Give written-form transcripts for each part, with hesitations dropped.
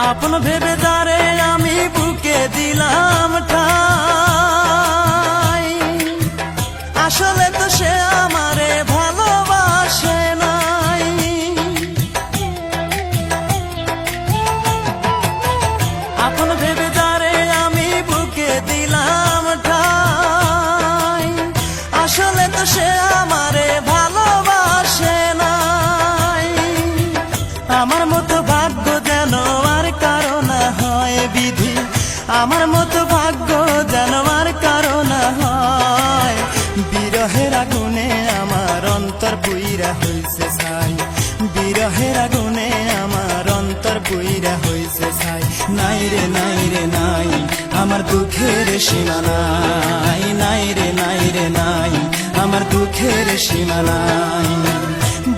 আপন ভেবে তারে আমি বুকে দিলাম ঠাই, আসলে তো সে আমারে ভালোবাসে নাই। আপন ভেবে তারে আমি বুকে দিলাম ঠাই, আসলে তো সে আমারে ভালোবাসে নাই। আমার মতো ভাগ্য যেন আর কারো না হয় বিধি, আমার মতো ভাগ্য যেন আর কারো না হয়। বিরহের আগুনে আমার অন্তর পুইরা হইছে ছাই, বিরহের আগুনে আমার অন্তর পুইরা হইছে ছাই। নাই রে নাই রে নাই আমার দুঃখের সীমা নাই, নাই রে নাই রে নাই আমার দুঃখের সীমা নাই।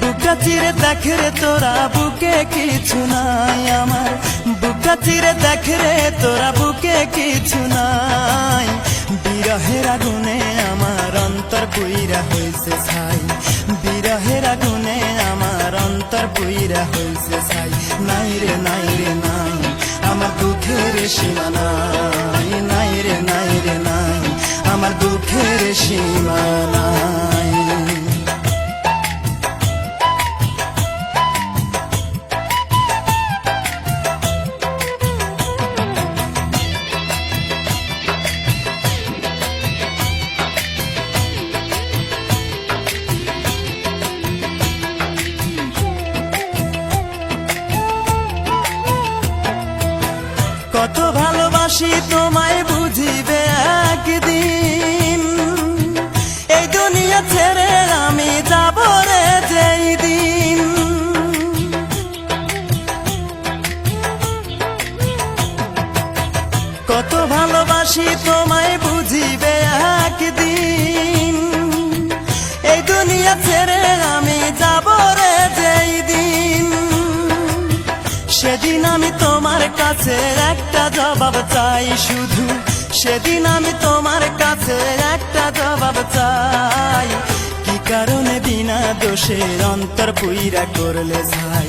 বুকটা চিরে দেখে রে তোরা বুকে কিছু নাই আমার, বুকটা চিরে দেখে রে তোরা বুকে কিছু নাই। বিরহের আগুনে আমার অন্তর পুইরা হইছে ছাই, বিরহের আগুনে আমার অন্তর পুইরা হইছে ছাই। নাই রে নাই রে নাই আমার দুঃখের সীমা নাই, নাই রে নাই রে নাই আমার দুঃখের সীমা নাই। কত ভালোবাসি তোমায় বুঝিবে একদিন, এই দুনিয়া ছেড়ে আমি যাব রে যেই দিন। কত ভালোবাসি তোমায় বুঝিবে একদিন, এই দুনিয়া ছেড়ে আমি যাব রে যেই দিন। সেদিন আমি তোমার কাছে একটা জবাব চাই শুধু, সেদিন আমি তোমার কাছে একটা জবাব চাই। কি কারণে বিনা দোষের অন্তর পুইরা করলে ছাই,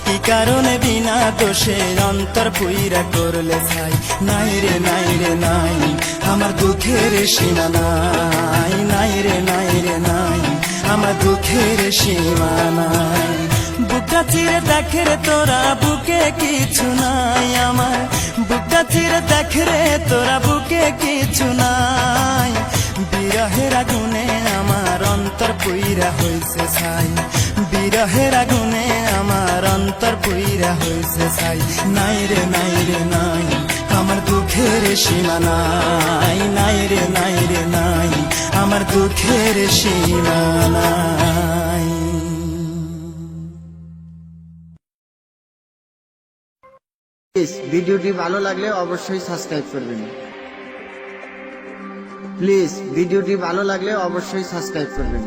কি কারণে বিনা দোষের অন্তর পুইরা করলে ছাই। নাই রে নাই রে নাই আমার দুঃখের সীমা নাই, নাই রে নাই রে নাই আমার দুঃখের সীমা নাই। বুকটা চিরে দেখে রে তোরা বুকে কিছু নাই আমার, বুকটা চিরে দেখে রে তোরা বুকে কিছু নাই। বিরহের আগুনে আমার অন্তর পুইরা হইছে ছাই, বিরহের আগুনে আমার অন্তর পুইরা হইছে ছাই। নাই রে নাই রে নাই আমার দুঃখের সীমা নাই, নাই রে নাই রে নাই আমার দুঃখের সীমা নাই। প্লিজ ভিডিওটি ভালো লাগলে অবশ্যই সাবস্ক্রাইব করবেন। প্লিজ ভিডিওটি ভালো লাগলে অবশ্যই সাবস্ক্রাইব করবেন।